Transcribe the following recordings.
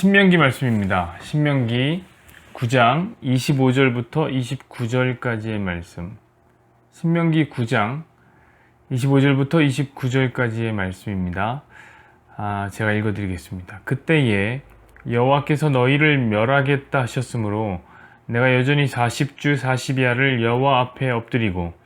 신명기 말씀입니다. 신명기 9장 25절부터 29절까지의 말씀. 신명기 9장 25절부터 29절까지의 말씀입니다. 제가 읽어드리겠습니다. 그때에 여호와께서 너희를 멸하겠다 하셨으므로 내가 여전히 40주 40야를 여호와 앞에 엎드리고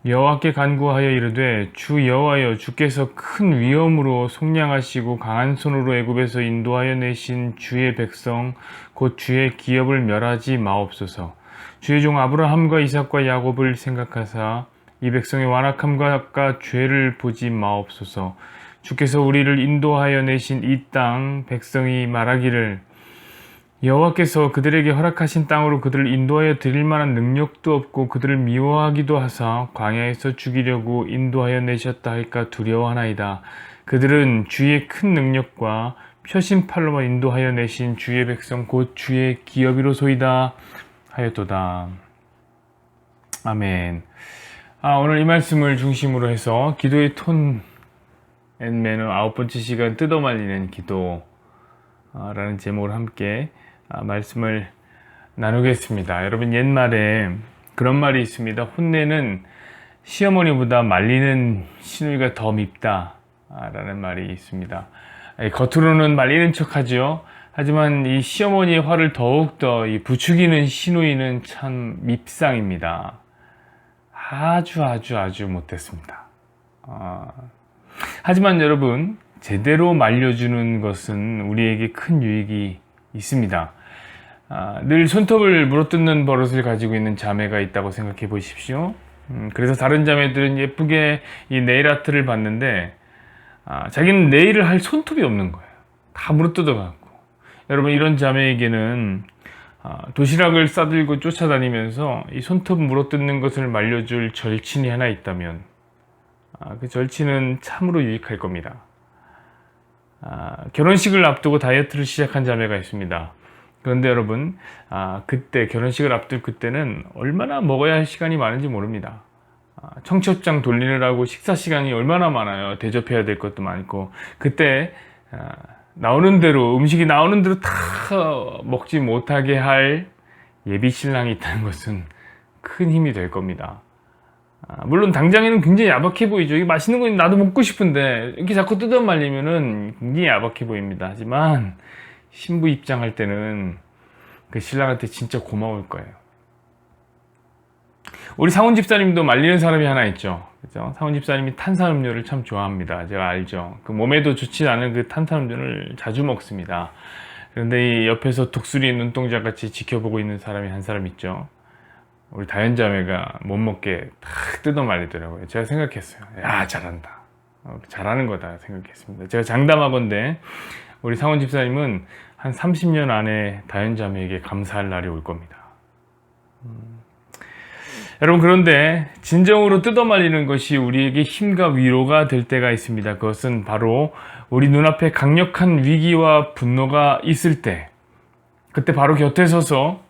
여호와께 간구하여 이르되 주 여호와여, 주께서 큰 위엄으로 속량하시고 강한 손으로 애굽에서 인도하여 내신 주의 백성 곧 주의 기업을 멸하지 마옵소서. 주의 종 아브라함과 이삭과 야곱을 생각하사 이 백성의 완악함과 죄를 보지 마옵소서. 주께서 우리를 인도하여 내신 이 땅 백성이 말하기를 여호와께서 그들에게 허락하신 땅으로 그들을 인도하여 드릴 만한 능력도 없고 그들을 미워하기도 하사 광야에서 죽이려고 인도하여 내셨다 할까 두려워하나이다. 그들은 주의 큰 능력과 펴신 팔로만 인도하여 내신 주의 백성 곧 주의 기업이로소이다 하였도다. 아멘. 오늘 이 말씀을 중심으로 해서 기도의 톤 앤 매너 9번째 시간 뜯어말리는 기도라는 제목으로 함께 말씀을 나누겠습니다. 여러분, 옛말에 그런 말이 있습니다. 혼내는 시어머니보다 말리는 시누이가 더 밉다 라는 말이 있습니다. 겉으로는 말리는 척 하죠. 하지만 이 시어머니의 화를 더욱더 부추기는 시누이는 참 밉상입니다. 아주 못했습니다. 하지만 여러분, 제대로 말려주는 것은 우리에게 큰 유익이 있습니다. 늘 손톱을 물어뜯는 버릇을 가지고 있는 자매가 있다고 생각해 보십시오. 그래서 다른 자매들은 예쁘게 이 네일 아트를 봤는데 자기는 네일을 할 손톱이 없는 거예요. 다 물어뜯어 갖고. 여러분, 이런 자매에게는 도시락을 싸들고 쫓아다니면서 이 손톱 물어뜯는 것을 말려줄 절친이 하나 있다면 그 절친은 참으로 유익할 겁니다. 결혼식을 앞두고 다이어트를 시작한 자매가 있습니다. 그런데 여러분, 그때 결혼식을 앞둘 그때는 얼마나 먹어야 할 시간이 많은지 모릅니다. 청첩장 돌리느라고 식사 시간이 얼마나 많아요. 대접해야 될 것도 많고. 그때 나오는 대로, 음식이 나오는 대로 다 먹지 못하게 할 예비 신랑이 있다는 것은 큰 힘이 될 겁니다. 물론 당장에는 굉장히 야박해 보이죠. 이게 맛있는 거 나도 먹고 싶은데 이렇게 자꾸 뜯어 말리면은 굉장히 야박해 보입니다. 하지만 신부 입장할 때는 그 신랑한테 진짜 고마울 거예요. 우리 상훈 집사님도 말리는 사람이 하나 있죠. 그죠? 상훈 집사님이 탄산음료를 참 좋아합니다. 제가 알죠. 그 몸에도 좋지 않은 그 탄산음료를 자주 먹습니다. 그런데 이 옆에서 독수리 눈동자 같이 지켜보고 있는 사람이 한 사람 있죠. 우리 다현자매가 못 먹게 탁 뜯어 말리더라고요. 제가 생각했어요. 야, 잘한다. 잘하는 거다 생각했습니다. 제가 장담하건대 우리 상원 집사님은 한 30년 안에 다현자매에게 감사할 날이 올 겁니다. 여러분, 그런데 진정으로 뜯어 말리는 것이 우리에게 힘과 위로가 될 때가 있습니다. 그것은 바로 우리 눈앞에 강력한 위기와 분노가 있을 때, 그때 바로 곁에 서서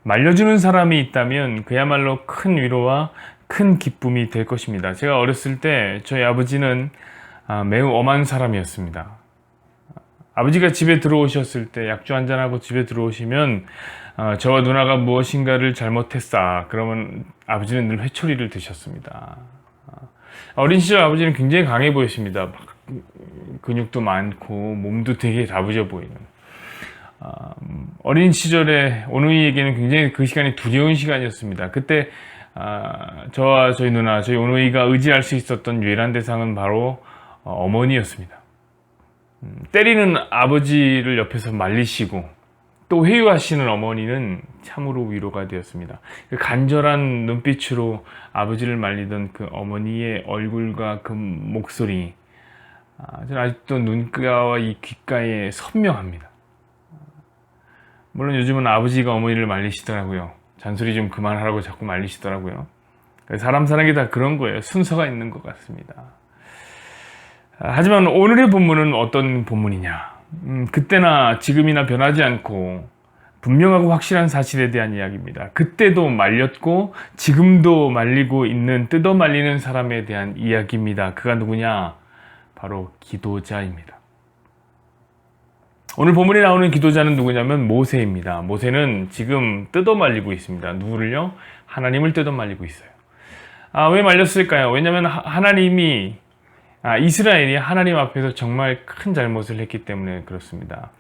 말려주는 사람이 있다면 그야말로 큰 위로와 큰 기쁨이 될 것입니다. 제가 어렸을 때 저희 아버지는 매우 엄한 사람이었습니다. 아버지가 집에 들어오셨을 때 약주 한잔하고 집에 들어오시면 저와 누나가 무엇인가를 잘못했다 그러면 아버지는 늘 회초리를 드셨습니다. 어린 시절 아버지는 굉장히 강해 보였습니다. 근육도 많고 몸도 되게 다부져 보이는. 어린 시절에 오누이에게는 굉장히 그 시간이 두려운 시간이었습니다. 그때 저와 저희 누나, 저희 오누이가 의지할 수 있었던 유일한 대상은 바로 어머니였습니다. 때리는 아버지를 옆에서 말리시고 또 회유하시는 어머니는 참으로 위로가 되었습니다. 그 간절한 눈빛으로 아버지를 말리던 그 어머니의 얼굴과 그 목소리, 저는 아직도 눈가와 이 귓가에 선명합니다. 물론 요즘은 아버지가 어머니를 말리시더라고요. 잔소리 좀 그만하라고 자꾸 말리시더라고요. 사람 사는 게 다 그런 거예요. 순서가 있는 것 같습니다. 하지만 오늘의 본문은 어떤 본문이냐? 그때나 지금이나 변하지 않고 분명하고 확실한 사실에 대한 이야기입니다. 그때도 말렸고 지금도 말리고 있는 뜯어 말리는 사람에 대한 이야기입니다. 그가 누구냐? 바로 기도자입니다. 오늘 본문에 나오는 기도자는 누구냐면 모세입니다. 모세는 지금 뜯어말리고 있습니다. 누구를요? 하나님을 뜯어말리고 있어요. 왜 말렸을까요? 왜냐하면 하나님이 이스라엘이 하나님 앞에서 정말 큰 잘못을 했기 때문에 그렇습니다.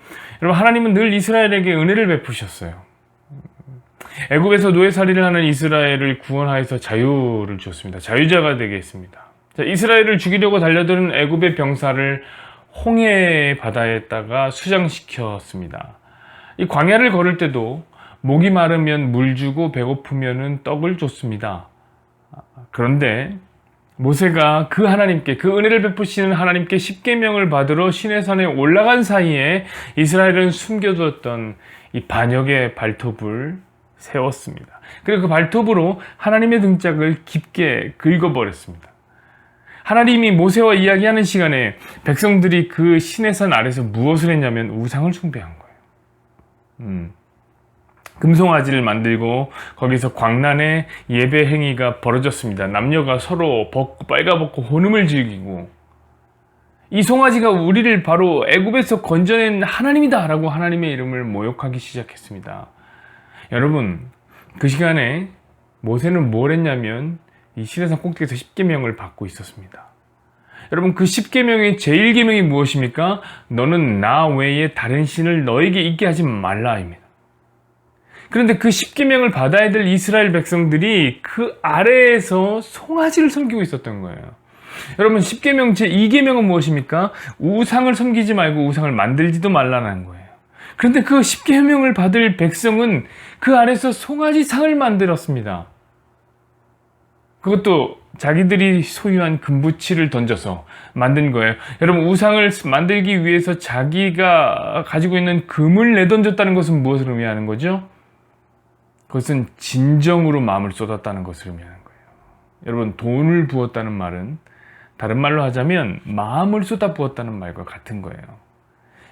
여러분, 하나님은 늘 이스라엘에게 은혜를 베푸셨어요. 애굽에서 노예살이를 하는 이스라엘을 구원하여서 자유를 줬습니다. 자유자가 되게 했습니다. 자, 이스라엘을 죽이려고 달려드는 애굽의 병사를 홍해 바다에다가 수장시켰습니다. 이 광야를 걸을 때도 목이 마르면 물 주고 배고프면 떡을 줬습니다. 그런데 모세가 그 하나님께, 그 은혜를 베푸시는 하나님께 십계명을 받으러 시내산에 올라간 사이에 이스라엘은 숨겨뒀던 이 반역의 발톱을 세웠습니다. 그리고 그 발톱으로 하나님의 등짝을 깊게 긁어버렸습니다. 하나님이 모세와 이야기하는 시간에 백성들이 그 시내산 아래서 무엇을 했냐면 우상을 숭배한 거예요. 금송아지를 만들고 거기서 광란의 예배 행위가 벌어졌습니다. 남녀가 서로 빨가벗고 혼음을 즐기고, 이 송아지가 우리를 바로 애굽에서 건져낸 하나님이다 라고 하나님의 이름을 모욕하기 시작했습니다. 여러분, 그 시간에 모세는 뭘 했냐면 이 시내산 꼭대기에서 십계명을 받고 있었습니다. 여러분, 그 십계명의 제1계명이 무엇입니까? 너는 나 외에 다른 신을 너에게 있게 하지 말라입니다. 그런데 그 십계명을 받아야 될 이스라엘 백성들이 그 아래에서 송아지를 섬기고 있었던 거예요. 여러분, 십계명 제2계명은 무엇입니까? 우상을 섬기지 말고 우상을 만들지도 말라는 거예요. 그런데 그 십계명을 받을 백성은 그 아래서 송아지 상을 만들었습니다. 그것도 자기들이 소유한 금부치를 던져서 만든 거예요. 여러분, 우상을 만들기 위해서 자기가 가지고 있는 금을 내던졌다는 것은 무엇을 의미하는 거죠? 그것은 진정으로 마음을 쏟았다는 것을 의미하는 거예요. 여러분, 돈을 부었다는 말은 다른 말로 하자면 마음을 쏟아 부었다는 말과 같은 거예요.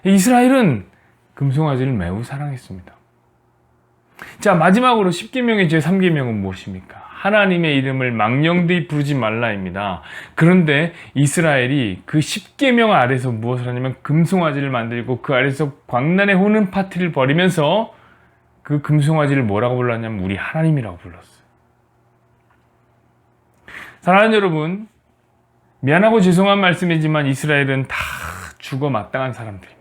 이스라엘은 금송아지를 매우 사랑했습니다. 자, 마지막으로 십계명의 제3계명은 무엇입니까? 하나님의 이름을 망령되이 부르지 말라입니다. 그런데 이스라엘이 그 십계명 아래서 무엇을 하냐면 금송아지를 만들고 그 아래서 광란의 호는 파티를 벌이면서 그 금송아지를 뭐라고 불렀냐면 우리 하나님이라고 불렀어요. 사랑하는 여러분, 미안하고 죄송한 말씀이지만 이스라엘은 다 죽어 마땅한 사람들입니다.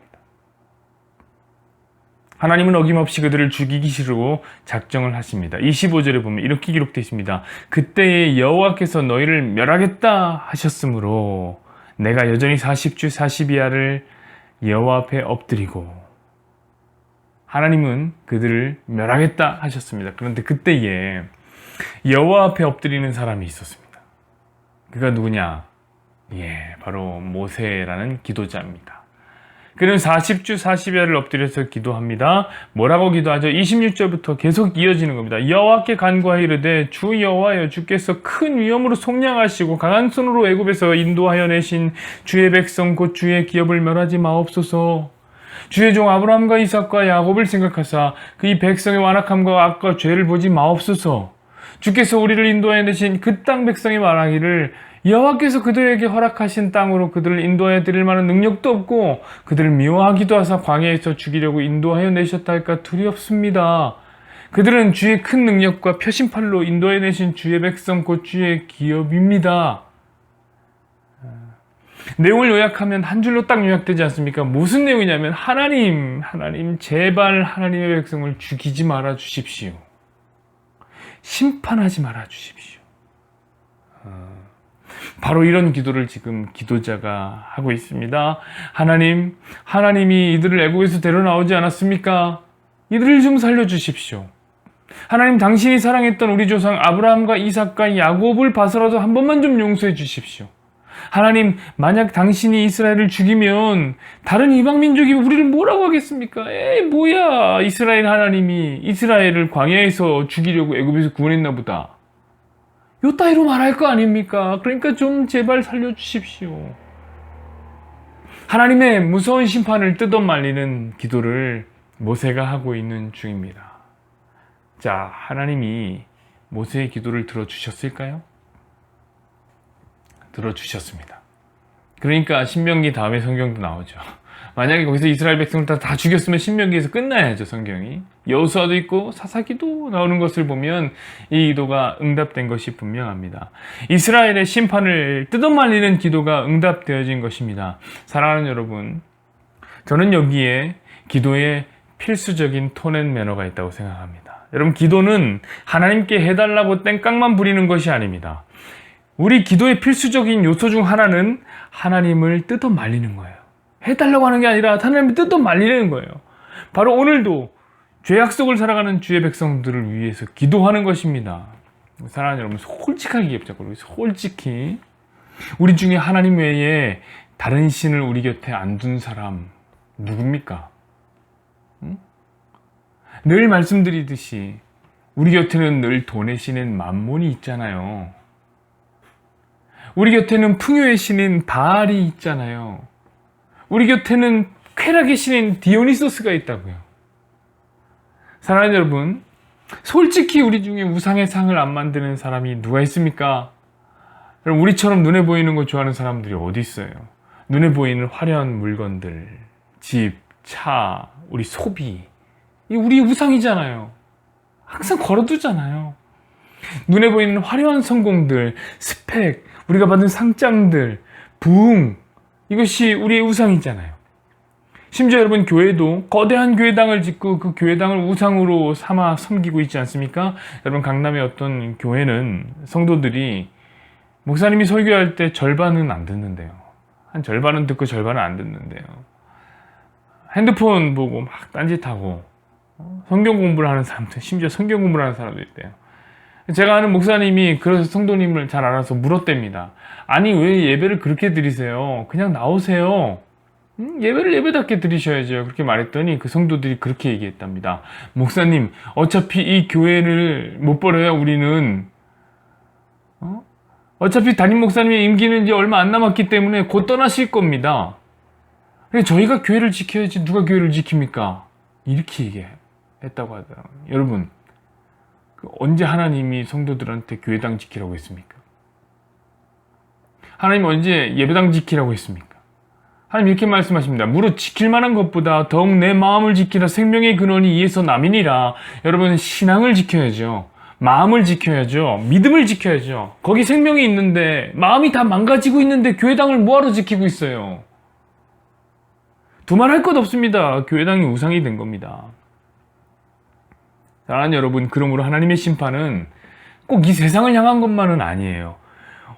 하나님은 어김없이 그들을 죽이기 싫고 작정을 하십니다. 25절에 보면 이렇게 기록되어 있습니다. 그때에 여호와께서 너희를 멸하겠다 하셨으므로 내가 여전히 40주 40이야를 여호와 앞에 엎드리고, 하나님은 그들을 멸하겠다 하셨습니다. 그런데 그때에 여호와 앞에 엎드리는 사람이 있었습니다. 그가 누구냐? 바로 모세라는 기도자입니다. 그는 40주 40야를 엎드려서 기도합니다. 뭐라고 기도하죠? 26절부터 계속 이어지는 겁니다. 여호와께 간구하여 이르되 주 여호와여, 주께서 큰 위엄으로 속량하시고 강한 손으로 애굽에서 인도하여 내신 주의 백성 곧 주의 기업을 멸하지 마옵소서. 주의 종 아브라함과 이삭과 야곱을 생각하사 그이 백성의 완악함과 악과 죄를 보지 마옵소서. 주께서 우리를 인도하여 내신 그 땅 백성이 말하기를 여호와께서 그들에게 허락하신 땅으로 그들을 인도하여 드릴 만한 능력도 없고 그들을 미워하기도 하사 광야에서 죽이려고 인도하여 내셨다 할까 두렵습니다. 그들은 주의 큰 능력과 표심팔로 인도하여 내신 주의 백성 곧 주의 기업입니다. 내용을 요약하면 한 줄로 딱 요약되지 않습니까? 무슨 내용이냐면 하나님 제발 하나님의 백성을 죽이지 말아 주십시오. 심판하지 말아 주십시오. 바로 이런 기도를 지금 기도자가 하고 있습니다. 하나님이 이들을 애국에서 데려 나오지 않았습니까? 이들을 좀 살려주십시오. 하나님, 당신이 사랑했던 우리 조상 아브라함과 이삭과 야곱을 봐서라도 한 번만 좀 용서해 주십시오. 하나님, 만약 당신이 이스라엘을 죽이면 다른 이방 민족이 우리를 뭐라고 하겠습니까? 뭐야, 이스라엘 하나님이 이스라엘을 광야에서 죽이려고 애굽에서 구원했나 보다. 요 따위로 말할 거 아닙니까? 그러니까 좀 제발 살려주십시오. 하나님의 무서운 심판을 뜯어말리는 기도를 모세가 하고 있는 중입니다. 자, 하나님이 모세의 기도를 들어주셨을까요? 들어주셨습니다. 그러니까 신명기 다음에 성경도 나오죠. 만약에 거기서 이스라엘 백성을 다 죽였으면 신명기에서 끝나야죠. 성경이. 여호수아도 있고 사사기도 나오는 것을 보면 이 기도가 응답된 것이 분명합니다. 이스라엘의 심판을 뜯어말리는 기도가 응답되어진 것입니다. 사랑하는 여러분, 저는 여기에 기도에 필수적인 톤 앤 매너가 있다고 생각합니다. 여러분, 기도는 하나님께 해달라고 땡깡만 부리는 것이 아닙니다. 우리 기도의 필수적인 요소 중 하나는 하나님을 뜯어 말리는 거예요. 해달라고 하는 게 아니라 하나님을 뜯어 말리는 거예요. 바로 오늘도 죄악 속을 살아가는 주의 백성들을 위해서 기도하는 것입니다. 사랑하는 여러분, 솔직하게 붙잡고, 솔직히 우리 중에 하나님 외에 다른 신을 우리 곁에 안 둔 사람 누굽니까? 응? 늘 말씀드리듯이 우리 곁에는 늘 돈의 신인 만몬이 있잖아요. 우리 곁에는 풍요의 신인 바알이 있잖아요. 우리 곁에는 쾌락의 신인 디오니소스가 있다고요. 사랑하는 여러분, 솔직히 우리 중에 우상의 상을 안 만드는 사람이 누가 있습니까? 여러분, 우리처럼 눈에 보이는 거 좋아하는 사람들이 어디 있어요? 눈에 보이는 화려한 물건들, 집, 차, 우리 소비, 이 우리 우상이잖아요. 항상 걸어두잖아요. 눈에 보이는 화려한 성공들, 스펙, 우리가 받은 상장들, 부흥, 이것이 우리의 우상이잖아요. 심지어 여러분, 교회도 거대한 교회당을 짓고 그 교회당을 우상으로 삼아 섬기고 있지 않습니까? 여러분, 강남의 어떤 교회는 성도들이 목사님이 설교할 때 절반은 안 듣는데요. 한 절반은 듣고 절반은 안 듣는데요. 핸드폰 보고 막 딴짓하고 성경 공부를 하는 사람들, 심지어 성경 공부를 하는 사람도 있대요. 제가 아는 목사님이 그래서 성도님을 잘 알아서 물었답니다. 아니, 왜 예배를 그렇게 드리세요? 그냥 나오세요. 예배를 예배답게 드리셔야죠. 그렇게 말했더니 그 성도들이 그렇게 얘기했답니다. 목사님, 어차피 이 교회를 못 벌어야 우리는 어차피 담임 목사님의 임기는 이제 얼마 안 남았기 때문에 곧 떠나실 겁니다. 저희가 교회를 지켜야지 누가 교회를 지킵니까? 이렇게 얘기했다고 하더라고요. 여러분, 언제 하나님이 성도들한테 교회당 지키라고 했습니까? 하나님 언제 예배당 지키라고 했습니까? 하나님 이렇게 말씀하십니다. 무릇 지킬 만한 것보다 더욱 내 마음을 지키라. 생명의 근원이 이에서 남이니라. 여러분, 신앙을 지켜야죠. 마음을 지켜야죠. 믿음을 지켜야죠. 거기 생명이 있는데 마음이 다 망가지고 있는데 교회당을 뭐하러 지키고 있어요? 두말할 것 없습니다. 교회당이 우상이 된 겁니다. 사랑하는 여러분, 그러므로 하나님의 심판은 꼭 이 세상을 향한 것만은 아니에요.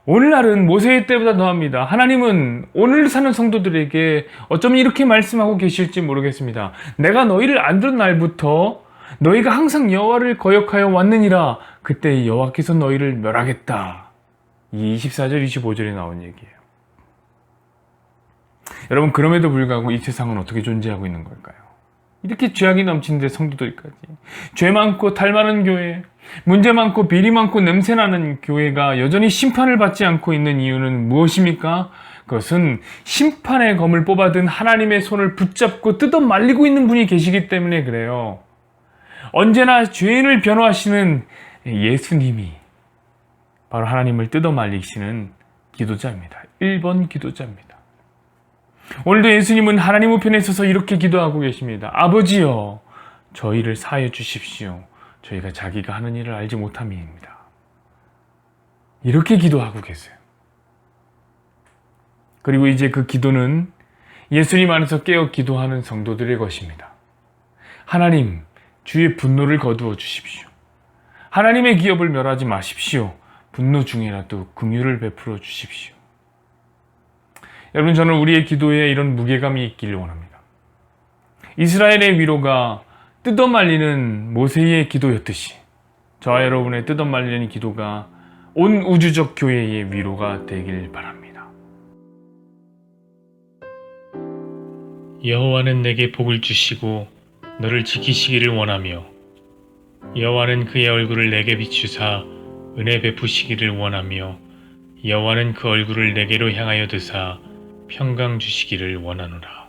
오늘날은 모세의 때보다 더합니다. 하나님은 오늘 사는 성도들에게 어쩌면 이렇게 말씀하고 계실지 모르겠습니다. 내가 너희를 안 둔 날부터 너희가 항상 여호와를 거역하여 왔느니라. 그때 여호와께서 너희를 멸하겠다. 이 24절, 25절에 나온 얘기예요. 여러분, 그럼에도 불구하고 이 세상은 어떻게 존재하고 있는 걸까요? 이렇게 죄악이 넘치는데 성도들까지, 죄 많고 탈 많은 교회, 문제 많고 비리 많고 냄새나는 교회가 여전히 심판을 받지 않고 있는 이유는 무엇입니까? 그것은 심판의 검을 뽑아든 하나님의 손을 붙잡고 뜯어 말리고 있는 분이 계시기 때문에 그래요. 언제나 죄인을 변호하시는 예수님이 바로 하나님을 뜯어 말리시는 기도자입니다. 1번 기도자입니다. 오늘도 예수님은 하나님 우편에 서서 이렇게 기도하고 계십니다. 아버지여, 저희를 사하여 주십시오. 저희가 자기가 하는 일을 알지 못함이입니다. 이렇게 기도하고 계세요. 그리고 이제 그 기도는 예수님 안에서 깨어 기도하는 성도들의 것입니다. 하나님, 주의 분노를 거두어 주십시오. 하나님의 기업을 멸하지 마십시오. 분노 중에라도 긍휼을 베풀어 주십시오. 여러분, 저는 우리의 기도에 이런 무게감이 있기를 원합니다. 이스라엘의 위로가 뜯어 말리는 모세의 기도였듯이 저와 여러분의 뜯어 말리는 기도가 온 우주적 교회의 위로가 되길 바랍니다. 여호와는 내게 복을 주시고 너를 지키시기를 원하며 여호와는 그의 얼굴을 내게 비추사 은혜 베푸시기를 원하며 여호와는 그 얼굴을 내게로 향하여 드사 평강 주시기를 원하노라.